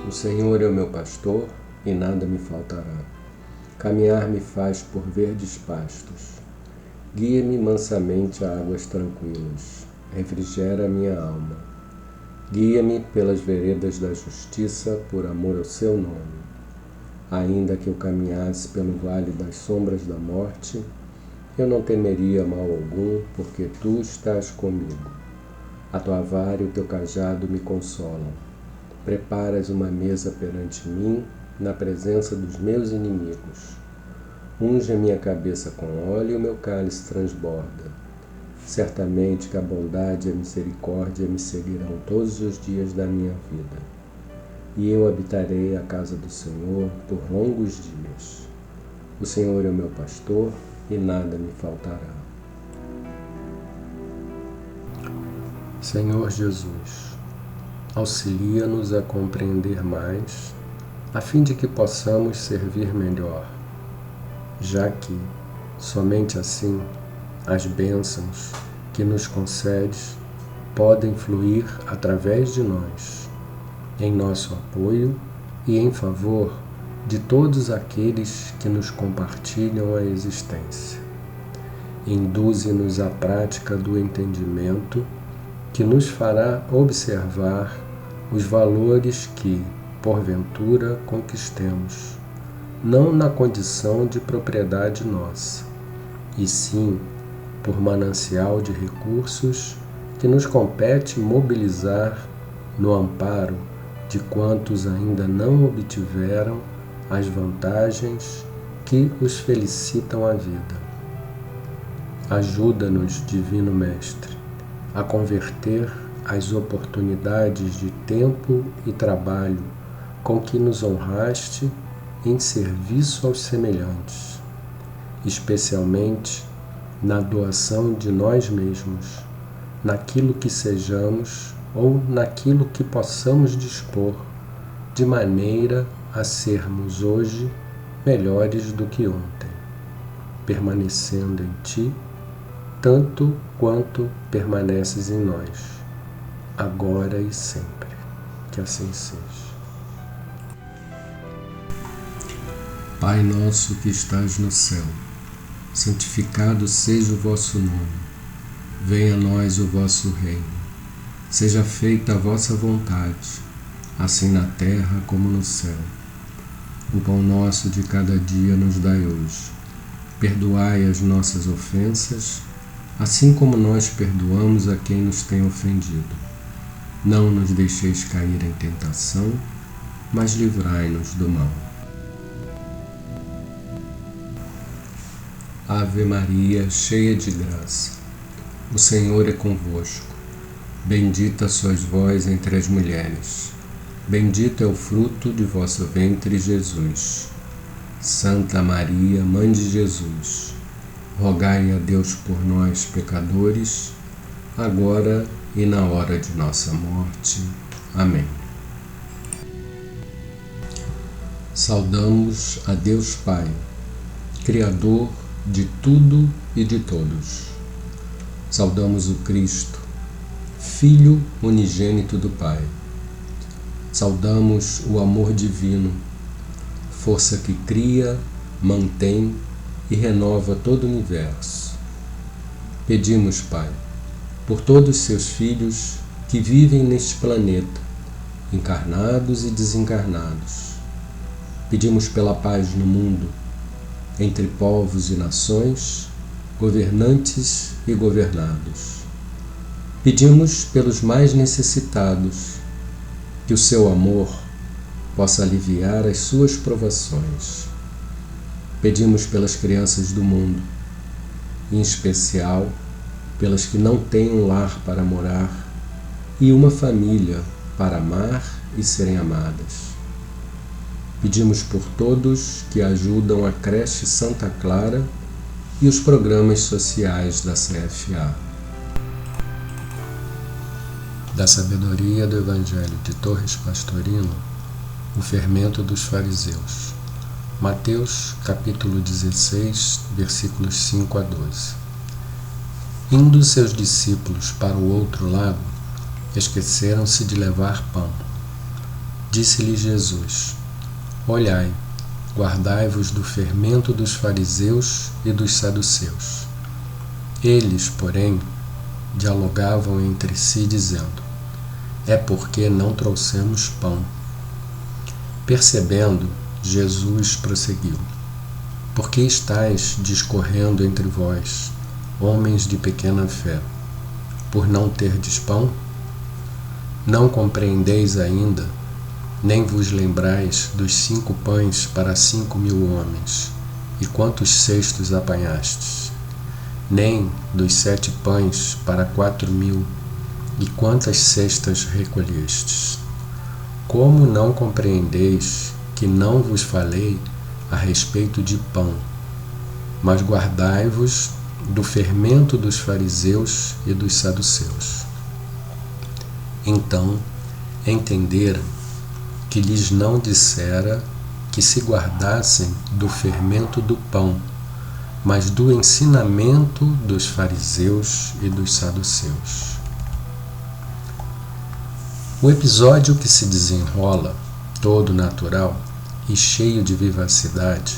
O Senhor é o meu pastor e nada me faltará. Caminhar me faz por verdes pastos. Guia-me mansamente a águas tranquilas. Refrigera a minha alma. Guia-me pelas veredas da justiça por amor ao seu nome. Ainda que eu caminhasse pelo vale das sombras da morte, eu não temeria mal algum, porque tu estás comigo. A tua vara e o teu cajado me consolam. Preparas uma mesa perante mim, na presença dos meus inimigos. Unge a minha cabeça com óleo e o meu cálice transborda. Certamente que a bondade e a misericórdia me seguirão todos os dias da minha vida. E eu habitarei a casa do Senhor por longos dias. O Senhor é o meu pastor e nada me faltará. Senhor Jesus, auxilia-nos a compreender mais, a fim de que possamos servir melhor, já que, somente assim, as bênçãos que nos concedes podem fluir através de nós, em nosso apoio e em favor de todos aqueles que nos compartilham a existência. Induze-nos à prática do entendimento que nos fará observar os valores que, porventura, conquistemos, não na condição de propriedade nossa, e sim por manancial de recursos que nos compete mobilizar no amparo de quantos ainda não obtiveram as vantagens que os felicitam a vida. Ajuda-nos, Divino Mestre, a converter as oportunidades de tempo e trabalho com que nos honraste em serviço aos semelhantes, especialmente na doação de nós mesmos, naquilo que sejamos ou naquilo que possamos dispor, de maneira a sermos hoje melhores do que ontem, permanecendo em Ti tanto quanto permaneces em nós, agora e sempre. Que assim seja. Pai nosso que estás no céu, santificado seja o vosso nome. Venha a nós o vosso reino. Seja feita a vossa vontade, assim na terra como no céu. O pão nosso de cada dia nos dai hoje. Perdoai as nossas ofensas, assim como nós perdoamos a quem nos tem ofendido. Não nos deixeis cair em tentação, mas livrai-nos do mal. Ave Maria, cheia de graça, o Senhor é convosco. Bendita sois vós entre as mulheres. Bendito é o fruto de vosso ventre, Jesus. Santa Maria, Mãe de Jesus, rogai a Deus por nós, pecadores, agora e na hora de nossa morte. Amém. Saudamos a Deus Pai, Criador de tudo e de todos. Saudamos o Cristo, Filho unigênito do Pai. Saudamos o amor divino, força que cria, mantém e renova todo o universo. Pedimos, Pai, por todos seus filhos que vivem neste planeta, encarnados e desencarnados. Pedimos pela paz no mundo, entre povos e nações, governantes e governados. Pedimos pelos mais necessitados, que o seu amor possa aliviar as suas provações. Pedimos pelas crianças do mundo, em especial pelas que não têm um lar para morar e uma família para amar e serem amadas. Pedimos por todos que ajudam a creche Santa Clara e os programas sociais da CFA. Da sabedoria do Evangelho de Torres Pastorino, o fermento dos fariseus. Mateus, capítulo 16, versículos 5 a 12. Indo seus discípulos para o outro lado, esqueceram-se de levar pão. Disse-lhe Jesus: Olhai, guardai-vos do fermento dos fariseus e dos saduceus. Eles, porém, dialogavam entre si, dizendo: É porque não trouxemos pão. Percebendo, Jesus prosseguiu: Por que estáis discorrendo entre vós, homens de pequena fé, por não terdes pão? Não compreendeis ainda, nem vos lembrais dos 5 pães para 5.000 homens, e quantos cestos apanhastes? Nem dos 7 pães para 4.000, e quantas cestas recolhestes? Como não compreendeis que não vos falei a respeito de pão, mas guardai-vos do fermento dos fariseus e dos saduceus? Então entenderam que lhes não dissera que se guardassem do fermento do pão, mas do ensinamento dos fariseus e dos saduceus. O episódio que se desenrola, todo natural e cheio de vivacidade,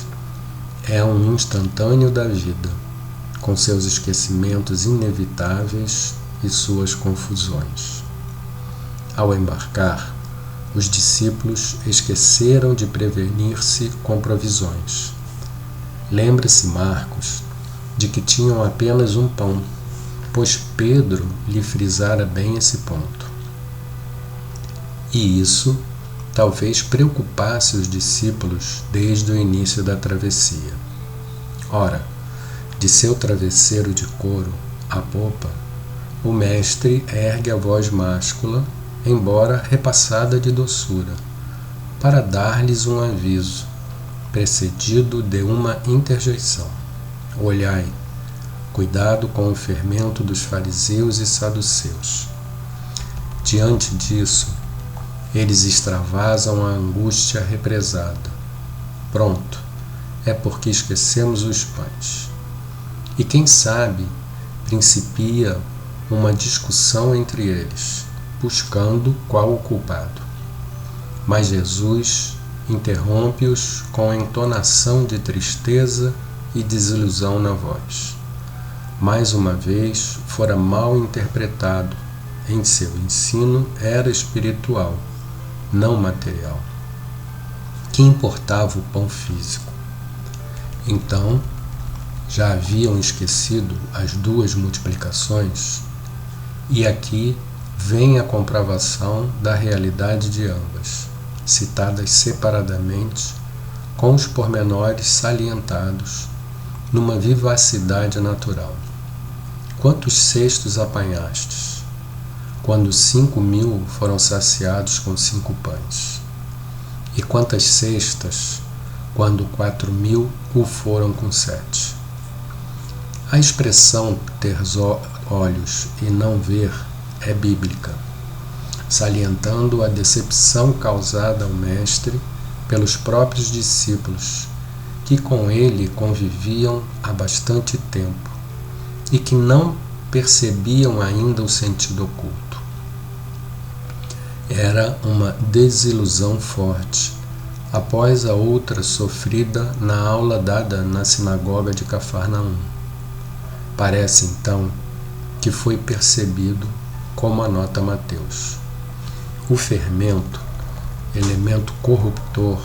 é um instantâneo da vida, com seus esquecimentos inevitáveis e suas confusões. Ao embarcar, os discípulos esqueceram de prevenir-se com provisões. Lembra-se Marcos de que tinham apenas um pão, pois Pedro lhe frisara bem esse ponto. E isso talvez preocupasse os discípulos desde o início da travessia. Ora, de seu travesseiro de couro, à popa, o mestre ergue a voz máscula, embora repassada de doçura, para dar-lhes um aviso, precedido de uma interjeição. Olhai, cuidado com o fermento dos fariseus e saduceus. Diante disso, eles extravasam a angústia represada. Pronto, é porque esquecemos os pães. E quem sabe, principia uma discussão entre eles, buscando qual o culpado. Mas Jesus interrompe-os com a entonação de tristeza e desilusão na voz. Mais uma vez, fora mal interpretado, em seu ensino era espiritual, não material. Que importava o pão físico? Então, já haviam esquecido as 2 multiplicações? E aqui vem a comprovação da realidade de ambas, citadas separadamente, com os pormenores salientados, numa vivacidade natural. Quantos cestos apanhastes, quando 5.000 foram saciados com 5 pães? E quantas cestas, quando 4.000 o foram com 7? A expressão ter olhos e não ver é bíblica, salientando a decepção causada ao mestre pelos próprios discípulos, que com ele conviviam há bastante tempo e que não percebiam ainda o sentido oculto. Era uma desilusão forte, após a outra sofrida na aula dada na sinagoga de Cafarnaum. Parece então que foi percebido, como anota Mateus. O fermento, elemento corruptor,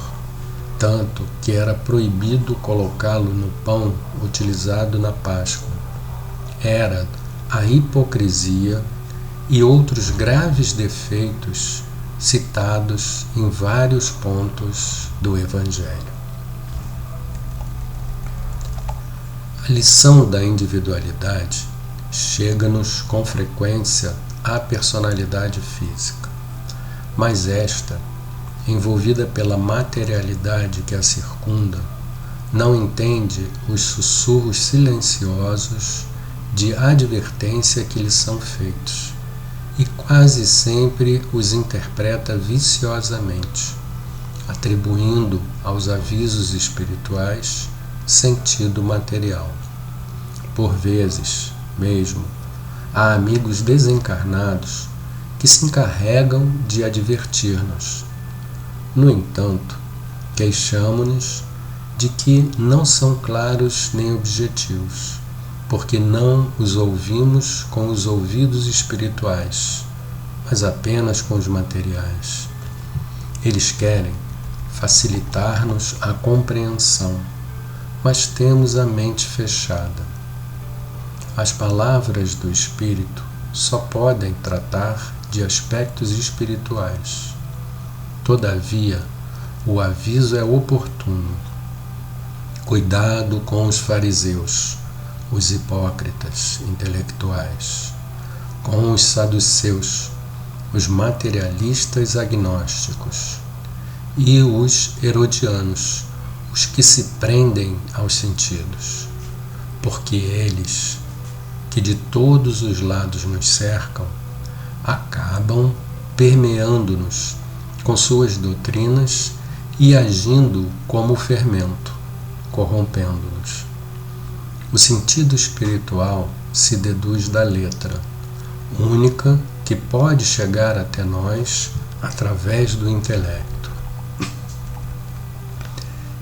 tanto que era proibido colocá-lo no pão utilizado na Páscoa, era a hipocrisia e outros graves defeitos citados em vários pontos do Evangelho. A lição da individualidade chega-nos com frequência à personalidade física, mas esta, envolvida pela materialidade que a circunda, não entende os sussurros silenciosos de advertência que lhe são feitos e quase sempre os interpreta viciosamente, atribuindo aos avisos espirituais sentido material. Por vezes, mesmo, há amigos desencarnados que se encarregam de advertir-nos, No entanto, queixamo-nos de que não são claros nem objetivos, porque não os ouvimos com os ouvidos espirituais, mas apenas com os materiais. Eles querem facilitar-nos a compreensão, mas temos a mente fechada. As palavras do Espírito só podem tratar de aspectos espirituais. Todavia, o aviso é oportuno. Cuidado com os fariseus, os hipócritas intelectuais, com os saduceus, os materialistas agnósticos, e os herodianos, os que se prendem aos sentidos, porque eles, que de todos os lados nos cercam, acabam permeando-nos com suas doutrinas e agindo como fermento, corrompendo-nos. O sentido espiritual se deduz da letra, única que pode chegar até nós através do intelecto.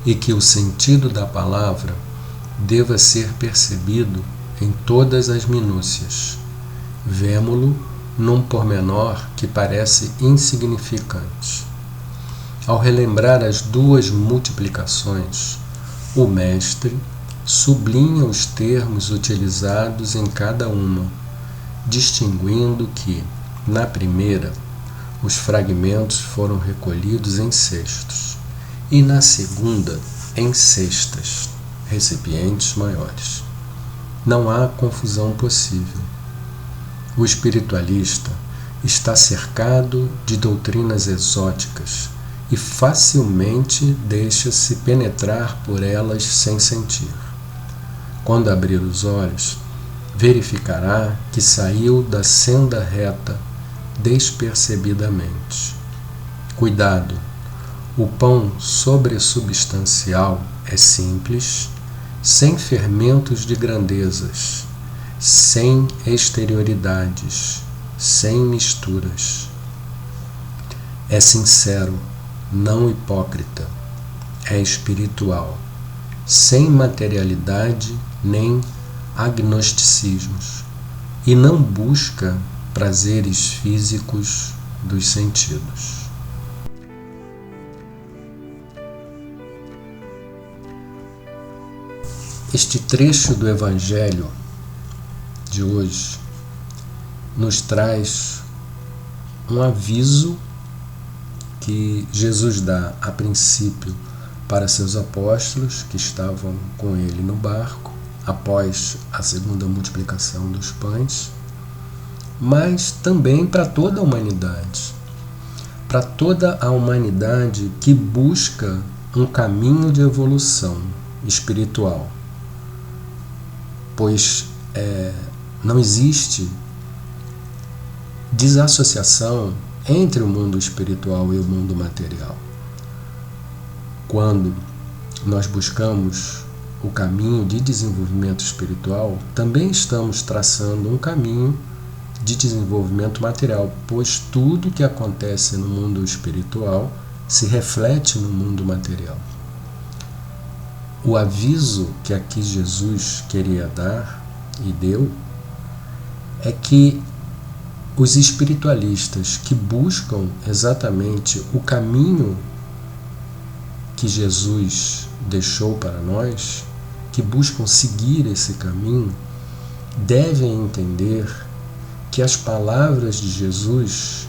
E que o sentido da palavra deva ser percebido em todas as minúcias. Vemo-lo num pormenor que parece insignificante. Ao relembrar as duas multiplicações, o mestre sublinha os termos utilizados em cada uma, distinguindo que, na primeira, os fragmentos foram recolhidos em cestos, e na segunda, em cestas, recipientes maiores. Não há confusão possível. O espiritualista está cercado de doutrinas exóticas e facilmente deixa-se penetrar por elas sem sentir. Quando abrir os olhos, verificará que saiu da senda reta despercebidamente. Cuidado! O pão sobresubstancial é simples, sem fermentos de grandezas, sem exterioridades, sem misturas. É sincero, não hipócrita, é espiritual, sem materialidade nem agnosticismos, e não busca prazeres físicos dos sentidos. Este trecho do Evangelho de hoje nos traz um aviso que Jesus dá a princípio para seus apóstolos que estavam com ele no barco após a segunda multiplicação dos pães, mas também para toda a humanidade. Para toda a humanidade que busca um caminho de evolução espiritual. Pois não existe desassociação entre o mundo espiritual e o mundo material. Quando nós buscamos o caminho de desenvolvimento espiritual, também estamos traçando um caminho de desenvolvimento material, pois tudo que acontece no mundo espiritual se reflete no mundo material. O aviso que aqui Jesus queria dar e deu é que os espiritualistas que buscam exatamente o caminho que Jesus deixou para nós, que buscam seguir esse caminho, devem entender que as palavras de Jesus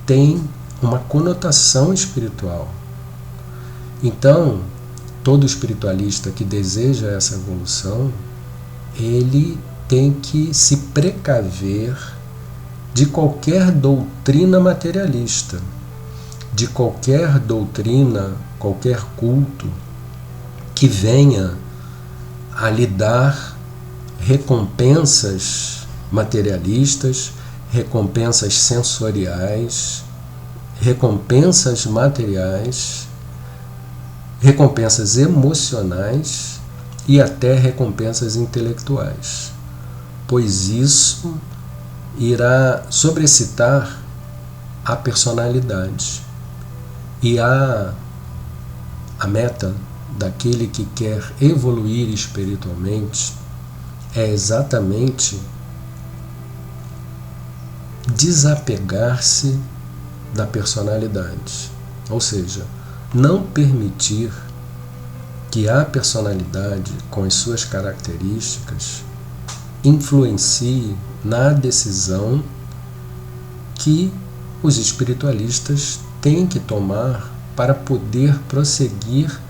têm uma conotação espiritual. Então, todo espiritualista que deseja essa evolução, ele tem que se precaver de qualquer doutrina materialista, de qualquer doutrina, qualquer culto que venha a lhe dar recompensas materialistas, recompensas sensoriais, recompensas materiais, recompensas emocionais e até recompensas intelectuais, pois isso irá sobrecitar a personalidade E a meta daquele que quer evoluir espiritualmente é exatamente desapegar-se da personalidade, ou seja, não permitir que a personalidade, com as suas características, influencie na decisão que os espiritualistas têm que tomar para poder prosseguir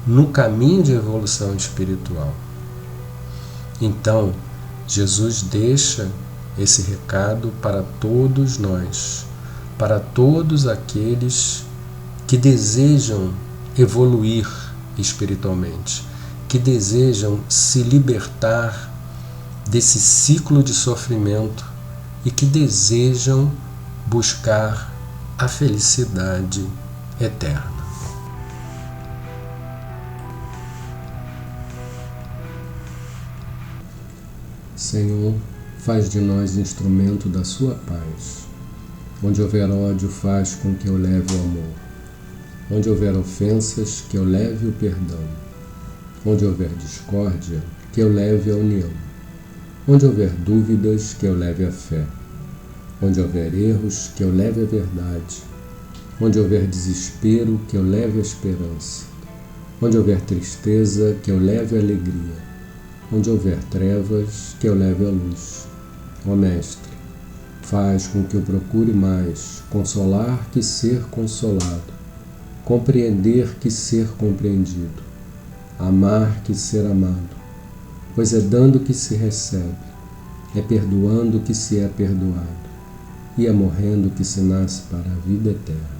no caminho de evolução espiritual. Então, Jesus deixa esse recado para todos nós, para todos aqueles que desejam evoluir espiritualmente, que desejam se libertar desse ciclo de sofrimento e que desejam buscar a felicidade eterna. Senhor, faz de nós instrumento da sua paz. Onde houver ódio, faz com que eu leve o amor. Onde houver ofensas, que eu leve o perdão. Onde houver discórdia, que eu leve a união. Onde houver dúvidas, que eu leve a fé. Onde houver erros, que eu leve a verdade. Onde houver desespero, que eu leve a esperança. Onde houver tristeza, que eu leve a alegria. Onde houver trevas, que eu leve a luz. Ó Mestre, faz com que eu procure mais consolar que ser consolado, compreender que ser compreendido, amar que ser amado, pois é dando que se recebe, é perdoando que se é perdoado, e é morrendo que se nasce para a vida eterna.